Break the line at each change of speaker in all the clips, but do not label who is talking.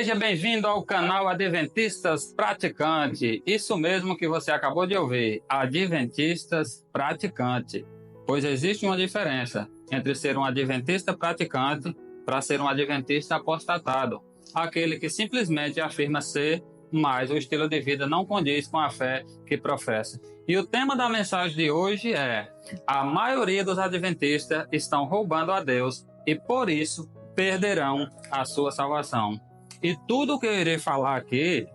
Seja bem-vindo ao canal Adventistas Praticante. Isso mesmo que você acabou de ouvir, Adventistas Praticante. Pois existe uma diferença entre ser um adventista praticante para ser um adventista apostatado. Aquele que simplesmente afirma ser, mas o estilo de vida não condiz com a fé que professa. E o tema da mensagem de hoje é: a maioria dos adventistas estão roubando a Deus e por isso perderão a sua salvação. E tudo o que eu irei falar aqui,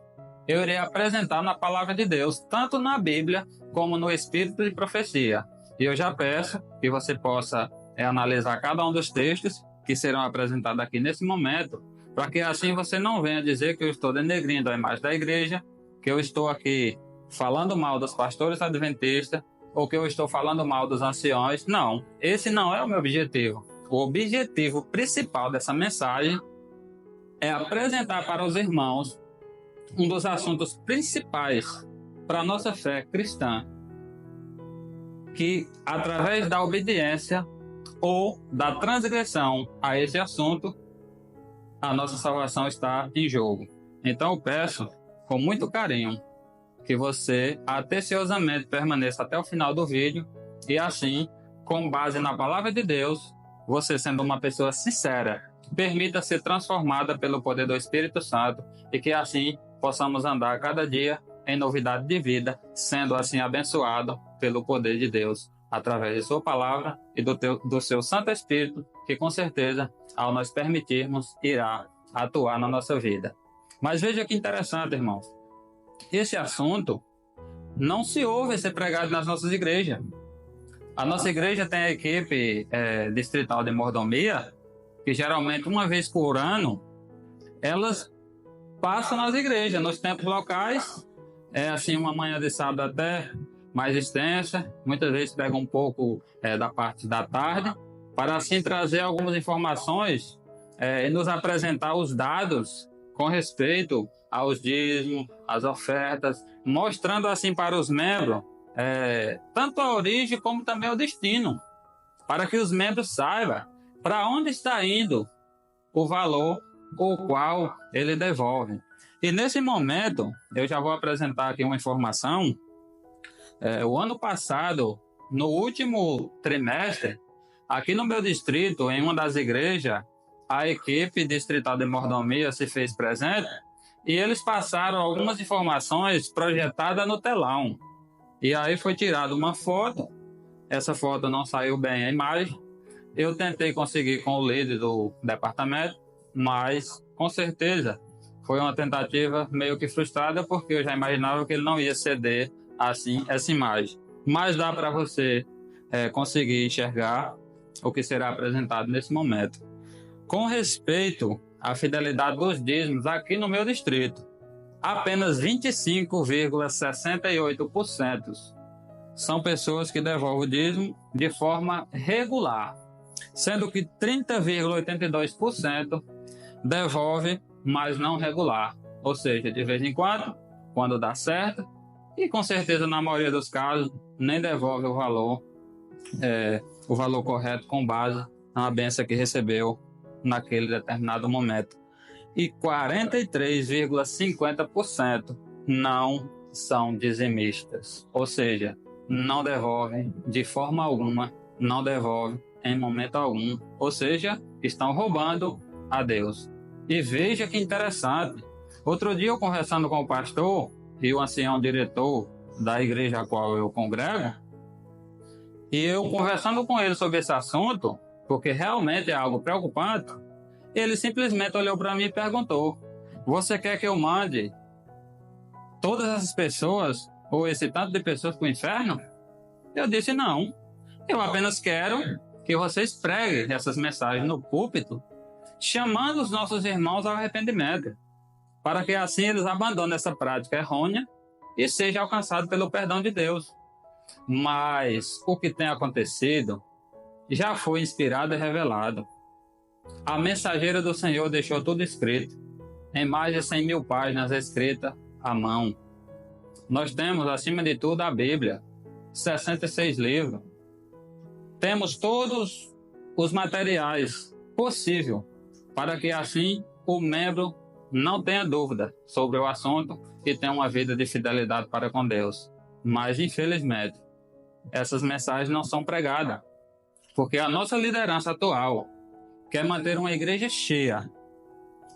eu irei apresentar na palavra de Deus, tanto na Bíblia como no Espírito de Profecia. E eu já peço que você possa analisar cada um dos textos que serão apresentados aqui nesse momento, para que assim você não venha dizer que eu estou denegrindo a imagem da igreja, que eu estou aqui falando mal dos pastores adventistas, ou que eu estou falando mal dos anciões. Não, esse não é o meu objetivo. O objetivo principal dessa mensagem é apresentar para os irmãos um dos assuntos principais para a nossa fé cristã, que através da obediência ou da transgressão a esse assunto, a nossa salvação está em jogo. Então eu peço, com muito carinho, que você atenciosamente permaneça até o final do vídeo e assim, com base na palavra de Deus, você sendo uma pessoa sincera, permita ser transformada pelo poder do Espírito Santo e que assim possamos andar cada dia em novidade de vida, sendo assim abençoado pelo poder de Deus, através de sua palavra e do seu Santo Espírito, que com certeza, ao nós permitirmos, irá atuar na nossa vida. Mas veja que interessante, irmãos. Esse assunto não se ouve ser pregado nas nossas igrejas. A nossa igreja tem a equipe distrital de mordomia, que geralmente uma vez por ano, elas passam nas igrejas, nos templos locais. É assim uma manhã de sábado até mais extensa, muitas vezes pega um pouco da parte da tarde, para assim trazer algumas informações e nos apresentar os dados com respeito aos dízimos, às ofertas, mostrando assim para os membros tanto a origem como também o destino, para que os membros saibam para onde está indo o valor o qual ele devolve. E nesse momento, eu já vou apresentar aqui uma informação. O ano passado, no último trimestre, aqui no meu distrito, em uma das igrejas, a equipe distrital de mordomia se fez presente e eles passaram algumas informações projetadas no telão. E aí foi tirada uma foto. Essa foto não saiu bem a imagem. Eu tentei conseguir com o líder do departamento, mas com certeza foi uma tentativa meio que frustrada, porque eu já imaginava que ele não ia ceder assim essa imagem. Mas dá para você conseguir enxergar o que será apresentado nesse momento. Com respeito à fidelidade dos dízimos aqui no meu distrito, apenas 25,68% são pessoas que devolvem o dízimo de forma regular, sendo que 30,82% devolve, mas não regular, ou seja, de vez em quando dá certo, e com certeza na maioria dos casos nem devolve o valor correto com base na bênção que recebeu naquele determinado momento. E 43,50% não são dizimistas, ou seja, não devolvem de forma alguma, não devolvem em momento algum, ou seja, estão roubando a Deus. E veja que interessante, outro dia eu conversando com o pastor e o ancião diretor da igreja a qual eu congrego, e eu conversando com ele sobre esse assunto, porque realmente é algo preocupante, ele simplesmente olhou para mim e perguntou: você quer que eu mande todas essas pessoas, ou esse tanto de pessoas para o inferno? Eu disse: não, eu apenas quero que vocês preguem essas mensagens no púlpito, chamando os nossos irmãos ao arrependimento, para que assim eles abandonem essa prática errônea e sejam alcançados pelo perdão de Deus. Mas o que tem acontecido já foi inspirado e revelado. A mensageira do Senhor deixou tudo escrito, em mais de 100 mil páginas escritas à mão. Nós temos, acima de tudo, a Bíblia, 66 livros. Temos todos os materiais possíveis para que assim o membro não tenha dúvida sobre o assunto e tenha uma vida de fidelidade para com Deus. Mas, infelizmente, essas mensagens não são pregadas, porque a nossa liderança atual quer manter uma igreja cheia,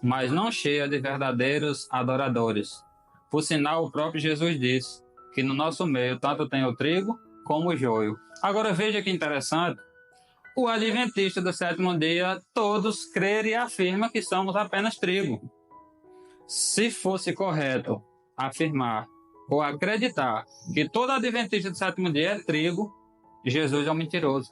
mas não cheia de verdadeiros adoradores. Por sinal, o próprio Jesus disse que no nosso meio tanto tem o trigo como o joio. Agora veja que interessante, o adventista do sétimo dia, todos creem e afirmam que somos apenas trigo. Se fosse correto afirmar ou acreditar que todo adventista do sétimo dia é trigo, Jesus é um mentiroso.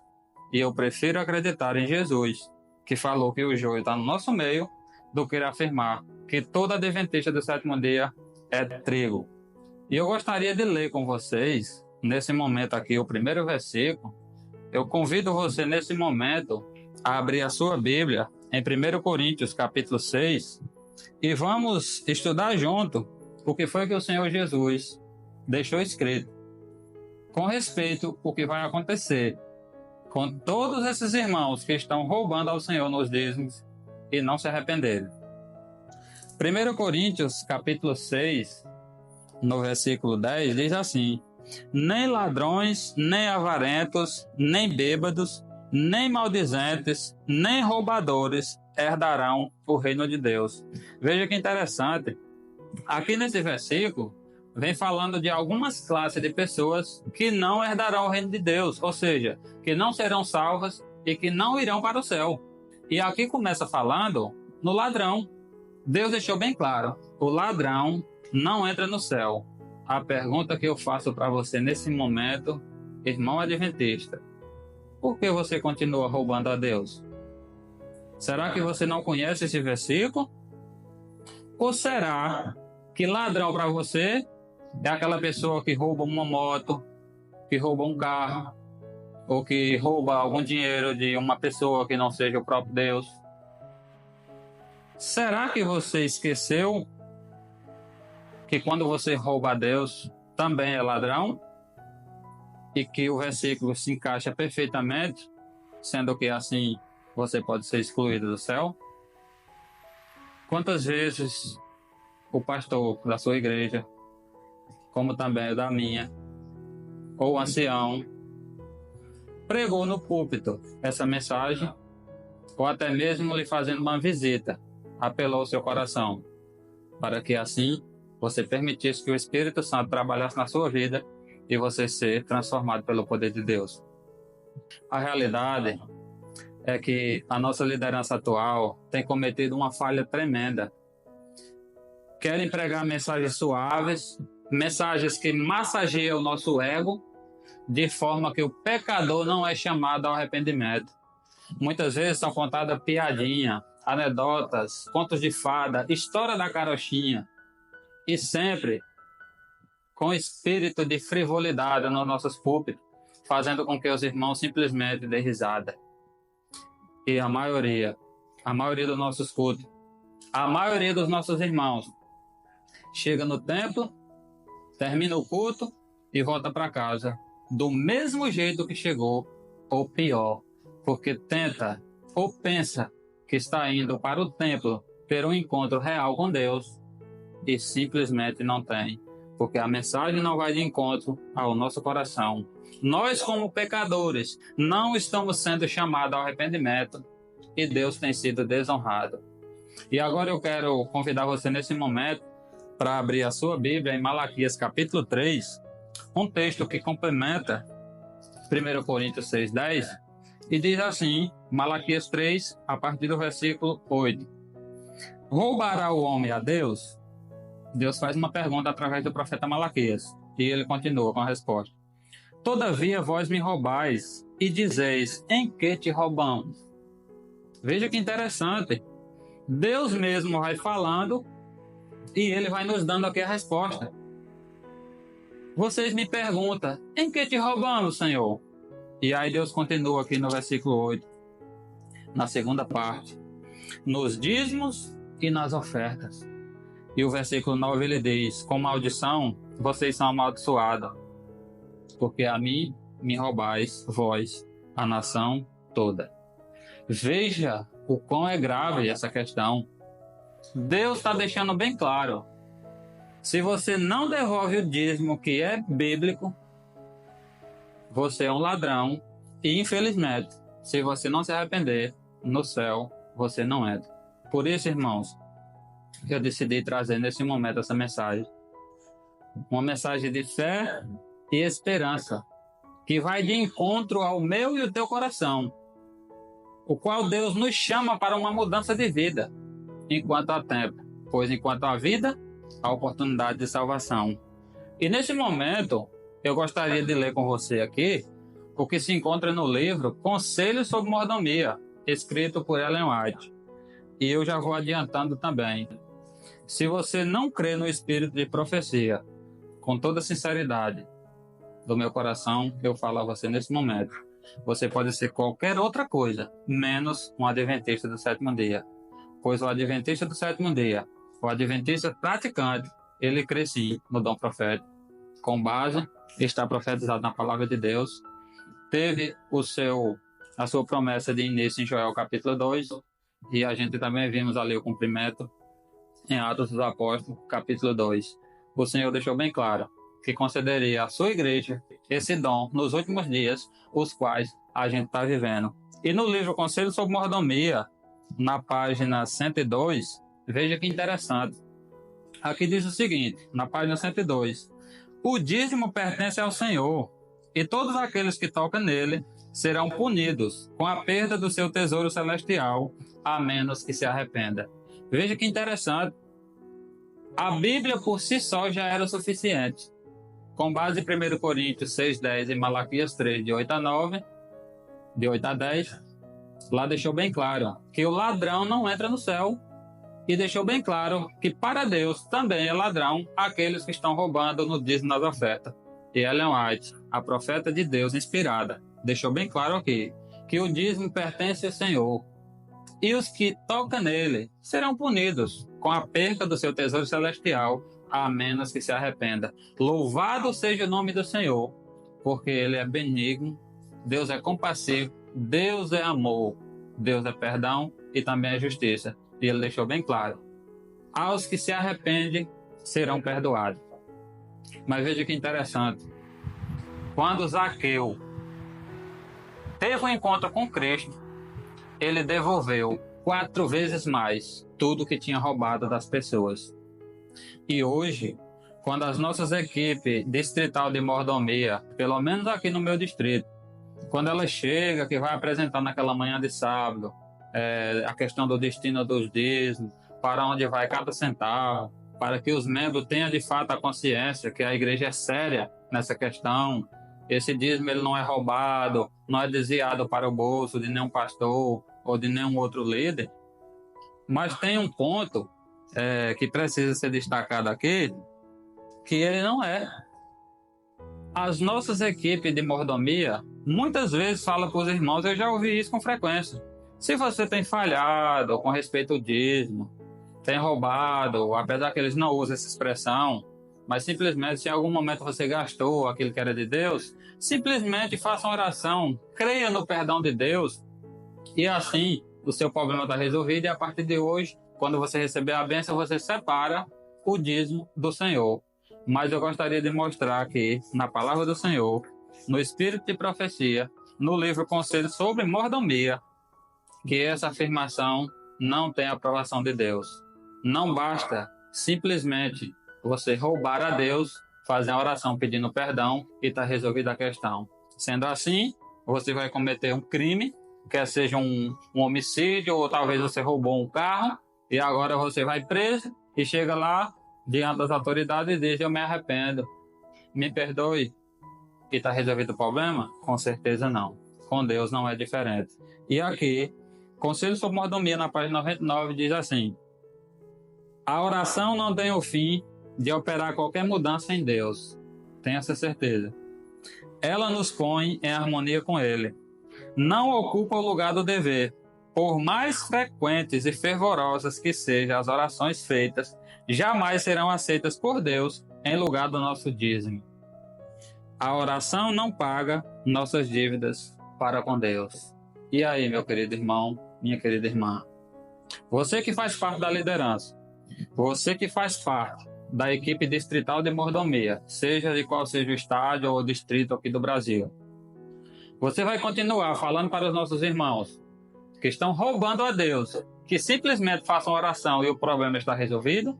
E eu prefiro acreditar em Jesus, que falou que o joio está no nosso meio, do que afirmar que todo adventista do sétimo dia é trigo. E eu gostaria de ler com vocês, nesse momento aqui, o primeiro versículo. Eu convido você, nesse momento, a abrir a sua Bíblia em 1 Coríntios, capítulo 6, e vamos estudar junto o que foi que o Senhor Jesus deixou escrito com respeito ao que vai acontecer com todos esses irmãos que estão roubando ao Senhor nos dízimos e não se arrependerem. 1 Coríntios, capítulo 6, no versículo 10, diz assim: nem ladrões, nem avarentos, nem bêbados, nem maldizentes, nem roubadores herdarão o reino de Deus. Veja que interessante. Aqui nesse versículo, vem falando de algumas classes de pessoas que não herdarão o reino de Deus, ou seja, que não serão salvas e que não irão para o céu. E aqui começa falando no ladrão. Deus deixou bem claro, o ladrão não entra no céu. A pergunta que eu faço para você nesse momento, irmão adventista, por que você continua roubando a Deus? Será que você não conhece esse versículo? Ou será que ladrão para você é aquela pessoa que rouba uma moto, que rouba um carro, ou que rouba algum dinheiro de uma pessoa que não seja o próprio Deus? Será que você esqueceu que quando você rouba a Deus, também é ladrão? E que o versículo se encaixa perfeitamente, sendo que assim você pode ser excluído do céu? Quantas vezes o pastor da sua igreja, como também o da minha, ou o ancião, pregou no púlpito essa mensagem, ou até mesmo lhe fazendo uma visita, apelou ao seu coração, para que assim você permitisse que o Espírito Santo trabalhasse na sua vida e você ser transformado pelo poder de Deus. A realidade é que a nossa liderança atual tem cometido uma falha tremenda. Querem pregar mensagens suaves, mensagens que massageiam o nosso ego, de forma que o pecador não é chamado ao arrependimento. Muitas vezes são contadas piadinhas, anedotas, contos de fada, história da carochinha, e sempre com espírito de frivolidade nos nossos púlpitos, fazendo com que os irmãos simplesmente dêem risada. E a maioria dos nossos cultos, a maioria dos nossos irmãos, chega no templo, termina o culto e volta para casa do mesmo jeito que chegou, ou pior, porque tenta ou pensa que está indo para o templo ter um encontro real com Deus e simplesmente não tem, porque a mensagem não vai de encontro ao nosso coração. Nós, como pecadores, não estamos sendo chamados ao arrependimento e Deus tem sido desonrado. E agora eu quero convidar você nesse momento para abrir a sua Bíblia em Malaquias capítulo 3, um texto que complementa 1 Coríntios 6:10, e diz assim, Malaquias 3, a partir do versículo 8. Roubará o homem a Deus? Deus faz uma pergunta através do profeta Malaquias, e ele continua com a resposta. Todavia vós me roubais, e dizeis, em que te roubamos? Veja que interessante. Deus mesmo vai falando, e ele vai nos dando aqui a resposta. Vocês me perguntam, em que te roubamos, Senhor? E aí Deus continua aqui no versículo 8, na segunda parte. Nos dízimos e nas ofertas. E o versículo 9 ele diz, com maldição vocês são amaldiçoados, porque a mim me roubais, vós, a nação toda. Veja o quão é grave essa questão. Deus está deixando bem claro. Se você não devolve o dízimo que é bíblico, você é um ladrão. E, infelizmente, se você não se arrepender, no céu você não entra. Por isso, irmãos, eu decidi trazer nesse momento essa mensagem. Uma mensagem de fé e esperança, que vai de encontro ao meu e o teu coração, o qual Deus nos chama para uma mudança de vida, enquanto há tempo, pois enquanto há vida, há oportunidade de salvação. E nesse momento, eu gostaria de ler com você aqui o que se encontra no livro Conselhos sobre Mordomia, escrito por Ellen White. E eu já vou adiantando também. Se você não crê no espírito de profecia, com toda sinceridade do meu coração, eu falo a você nesse momento, você pode ser qualquer outra coisa, menos um adventista do sétimo dia. Pois o adventista do sétimo dia, o adventista praticante, ele crê sim no dom profético, com base, está profetizado na palavra de Deus, teve a sua promessa de início em Joel capítulo 2, e a gente também vimos ali o cumprimento em Atos dos Apóstolos, capítulo 2. O Senhor deixou bem claro que concederia à sua igreja esse dom nos últimos dias, os quais a gente está vivendo. E no livro Conselho sobre Mordomia, na página 102, veja que interessante. Aqui diz o seguinte, na página 102, o dízimo pertence ao Senhor, e todos aqueles que tocam nele serão punidos com a perda do seu tesouro celestial, a menos que se arrependa. Veja que interessante. A Bíblia por si só já era suficiente. Com base em 1 Coríntios 6:10 e Malaquias 3, de 8 a 9, de 8 a 10, lá deixou bem claro que o ladrão não entra no céu. E deixou bem claro que para Deus também é ladrão aqueles que estão roubando no dízimo nas ofertas. E Ellen White, a profeta de Deus inspirada, deixou bem claro aqui que o dízimo pertence ao Senhor. E os que tocam nele serão punidos com a perda do seu tesouro celestial, a menos que se arrependa. Louvado seja o nome do Senhor, porque Ele é benigno, Deus é compassivo, Deus é amor, Deus é perdão e também é justiça. E Ele deixou bem claro. Aos que se arrependem serão perdoados. Mas veja que interessante. Quando Zaqueu teve um encontro com Cristo, ele devolveu 4 vezes mais tudo que tinha roubado das pessoas. E hoje, quando as nossas equipes distrital de mordomia, pelo menos aqui no meu distrito, quando ela chega, que vai apresentar naquela manhã de sábado, a questão do destino dos dízimos, para onde vai cada centavo, para que os membros tenham de fato a consciência que a igreja é séria nessa questão. Esse dízimo ele não é roubado, não é desviado para o bolso de nenhum pastor ou de nenhum outro líder. Mas tem um ponto que precisa ser destacado aqui, que ele não é. As nossas equipes de mordomia muitas vezes falam para os irmãos, eu já ouvi isso com frequência. Se você tem falhado com respeito ao dízimo, tem roubado, apesar que eles não usam essa expressão, mas simplesmente se em algum momento você gastou aquilo que era de Deus, simplesmente faça uma oração, creia no perdão de Deus, e assim o seu problema está resolvido, e a partir de hoje, quando você receber a bênção, você separa o dízimo do Senhor. Mas eu gostaria de mostrar aqui, na palavra do Senhor, no Espírito de Profecia, no livro Conselhos sobre Mordomia, que essa afirmação não tem aprovação de Deus. Não basta simplesmente você roubar a Deus, fazer a oração pedindo perdão e está resolvida a questão. Sendo assim, você vai cometer um crime, quer seja um homicídio, ou talvez você roubou um carro, e agora você vai preso e chega lá diante das autoridades e diz, eu me arrependo, me perdoe. E está resolvido o problema? Com certeza não. Com Deus não é diferente. E aqui, Conselho sobre Mordomia, na página 99, diz assim, a oração não tem o fim de operar qualquer mudança em Deus. Tenha essa certeza. Ela nos põe em harmonia com Ele. Não ocupa o lugar do dever. Por mais frequentes e fervorosas que sejam as orações feitas, jamais serão aceitas por Deus em lugar do nosso dízimo. A oração não paga nossas dívidas para com Deus. E aí, meu querido irmão, minha querida irmã, você que faz parte da liderança, Você que faz parte da equipe distrital de mordomia, seja de qual seja o estádio ou o distrito aqui do Brasil, você vai continuar falando para os nossos irmãos que estão roubando a Deus, que simplesmente façam oração e o problema está resolvido?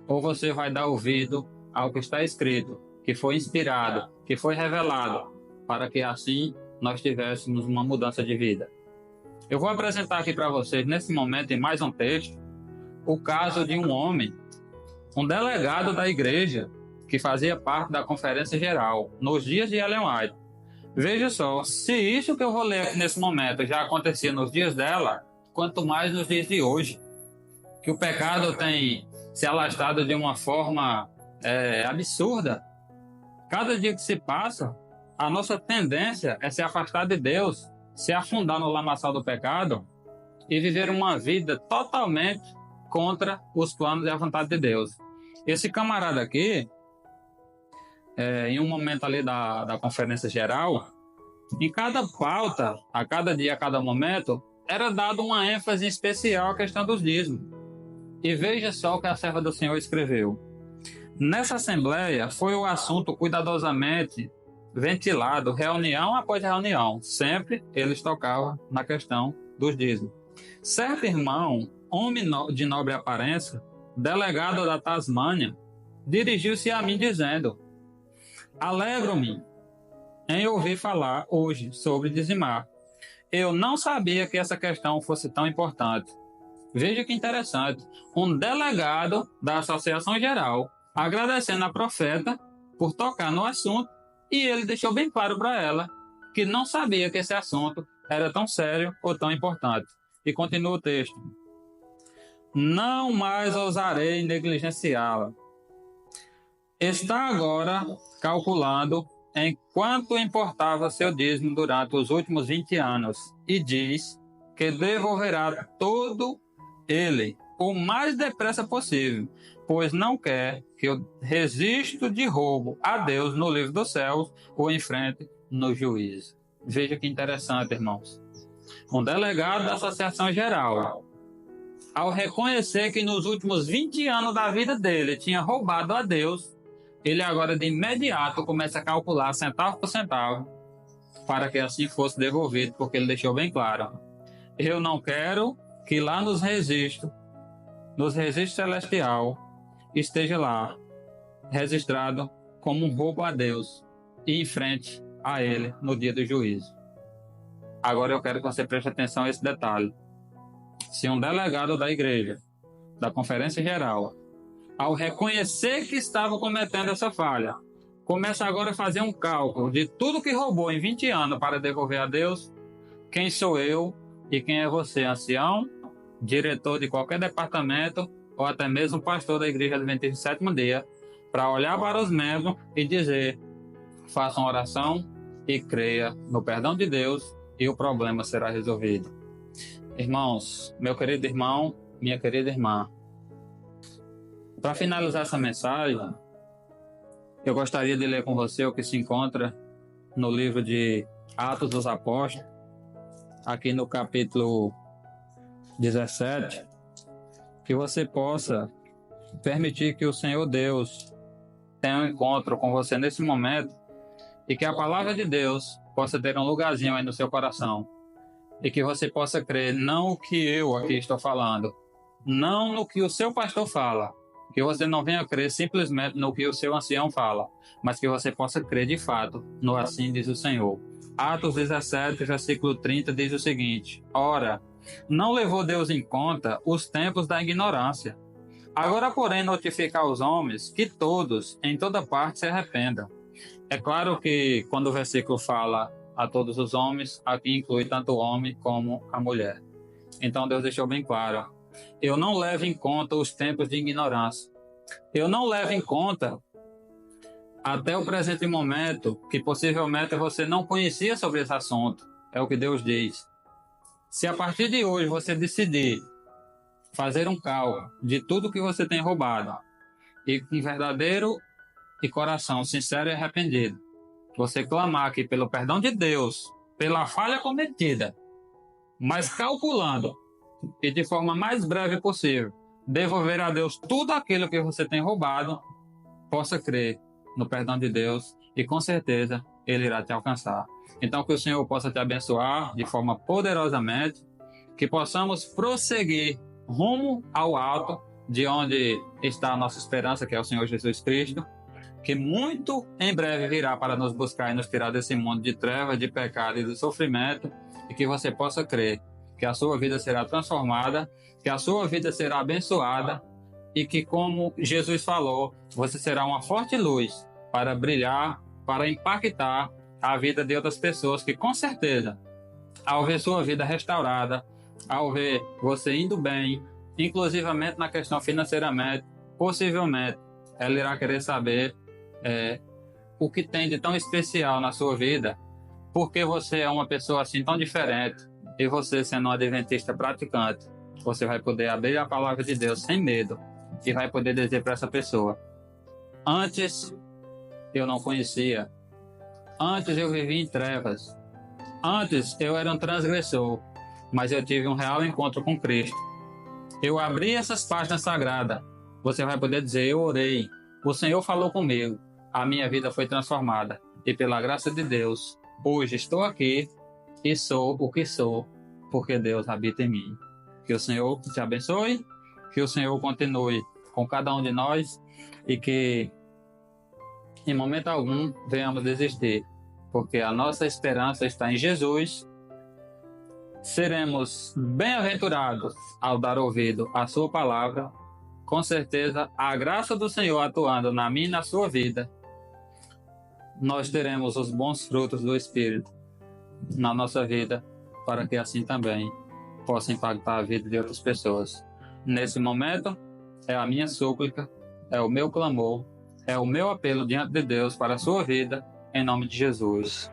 Ou você vai dar ouvido ao que está escrito, que foi inspirado, que foi revelado, para que assim nós tivéssemos uma mudança de vida? Eu vou apresentar aqui para vocês, nesse momento, em mais um texto, o caso de um homem, um delegado da igreja, que fazia parte da Conferência Geral, nos dias de Ellen White. Veja só, se isso que eu vou ler aqui nesse momento já acontecia nos dias dela, quanto mais nos dias de hoje, que o pecado tem se alastrado de uma forma absurda. Cada dia que se passa, a nossa tendência é se afastar de Deus, se afundar no lamaçal do pecado e viver uma vida totalmente contra os planos e a vontade de Deus. Esse camarada aqui, em um momento ali da Conferência Geral, em cada pauta, a cada dia, a cada momento, era dado uma ênfase especial à questão dos dízimos. E veja só o que a serva do Senhor escreveu. Nessa assembleia foi o assunto cuidadosamente ventilado, reunião após reunião. Sempre eles tocavam na questão dos dízimos. Certo irmão, homem de nobre aparência, delegado da Tasmânia, dirigiu-se a mim dizendo: alegro-me em ouvir falar hoje sobre dizimar. Eu não sabia que essa questão fosse tão importante. Veja que interessante. Um delegado da Associação Geral agradecendo a profeta por tocar no assunto, e ele deixou bem claro para ela que não sabia que esse assunto era tão sério ou tão importante. E continua o texto. Não mais ousarei negligenciá-la. Está agora calculando em quanto importava seu dízimo durante os últimos 20 anos e diz que devolverá todo ele o mais depressa possível, pois não quer que o registro de roubo a Deus no livro dos céus o enfrente no juízo. Veja que interessante, irmãos. Um delegado da Associação Geral, ao reconhecer que nos últimos 20 anos da vida dele tinha roubado a Deus, ele agora de imediato começa a calcular centavo por centavo para que assim fosse devolvido, porque ele deixou bem claro: eu não quero que lá nos registros celestial, esteja lá registrado como um roubo a Deus e em frente a ele no dia do juízo. Agora eu quero que você preste atenção a esse detalhe. Se um delegado da igreja, da Conferência Geral, ao reconhecer que estava cometendo essa falha, começa agora a fazer um cálculo de tudo que roubou em 20 anos para devolver a Deus, quem sou eu e quem é você, ancião, diretor de qualquer departamento ou até mesmo pastor da Igreja Adventista do Sétimo Dia, para olhar para os membros e dizer: faça uma oração e creia no perdão de Deus e o problema será resolvido. Irmãos, meu querido irmão, minha querida irmã, para finalizar essa mensagem, eu gostaria de ler com você o que se encontra no livro de Atos dos Apóstolos, aqui no capítulo 17, que você possa permitir que o Senhor Deus tenha um encontro com você nesse momento e que a palavra de Deus possa ter um lugarzinho aí no seu coração e que você possa crer não o que eu aqui estou falando, não no que o seu pastor fala, que você não venha crer simplesmente no que o seu ancião fala, mas que você possa crer de fato no assim diz o Senhor. Atos 17, versículo 30 diz o seguinte: ora, não levou Deus em conta os tempos da ignorância. Agora, porém, notifica aos homens que todos, em toda parte, se arrependam. É claro que quando o versículo fala a todos os homens, aqui inclui tanto o homem como a mulher. Então Deus deixou bem claro: eu não levo em conta os tempos de ignorância. Eu não levo em conta até o presente momento que possivelmente você não conhecia sobre esse assunto. É o que Deus diz. Se a partir de hoje você decidir fazer um cálculo de tudo que você tem roubado e com verdadeiro e coração sincero e arrependido, você clamar aqui pelo perdão de Deus, pela falha cometida, mas calculando e de forma mais breve possível, devolver a Deus tudo aquilo que você tem roubado, possa crer no perdão de Deus e com certeza Ele irá te alcançar. Então que o Senhor possa te abençoar de forma poderosamente, que possamos prosseguir rumo ao alto, de onde está a nossa esperança, que é o Senhor Jesus Cristo, que muito em breve virá para nos buscar e nos tirar desse mundo de trevas, de pecado e de sofrimento, e que você possa crer que a sua vida será transformada, que a sua vida será abençoada e que, como Jesus falou, você será uma forte luz para brilhar, para impactar a vida de outras pessoas que, com certeza, ao ver sua vida restaurada, ao ver você indo bem, inclusivamente na questão financeiramente, possivelmente, ela irá querer saber o que tem de tão especial na sua vida, porque você é uma pessoa assim tão diferente, e você sendo um adventista praticante, você vai poder abrir a palavra de Deus sem medo e vai poder dizer para essa pessoa: antes eu não conhecia, antes eu vivia em trevas, antes eu era um transgressor, mas eu tive um real encontro com Cristo. Eu abri essas páginas sagradas. Você vai poder dizer: eu orei, o Senhor falou comigo, a minha vida foi transformada e pela graça de Deus, hoje estou aqui e sou o que sou, porque Deus habita em mim. Que o Senhor te abençoe, que o Senhor continue com cada um de nós e que em momento algum venhamos desistir, porque a nossa esperança está em Jesus. Seremos bem-aventurados ao dar ouvido à sua palavra. Com certeza, a graça do Senhor atuando na minha e na sua vida, nós teremos os bons frutos do Espírito na nossa vida, para que assim também possa impactar a vida de outras pessoas. Nesse momento, é a minha súplica, é o meu clamor, é o meu apelo diante de Deus para a sua vida, em nome de Jesus.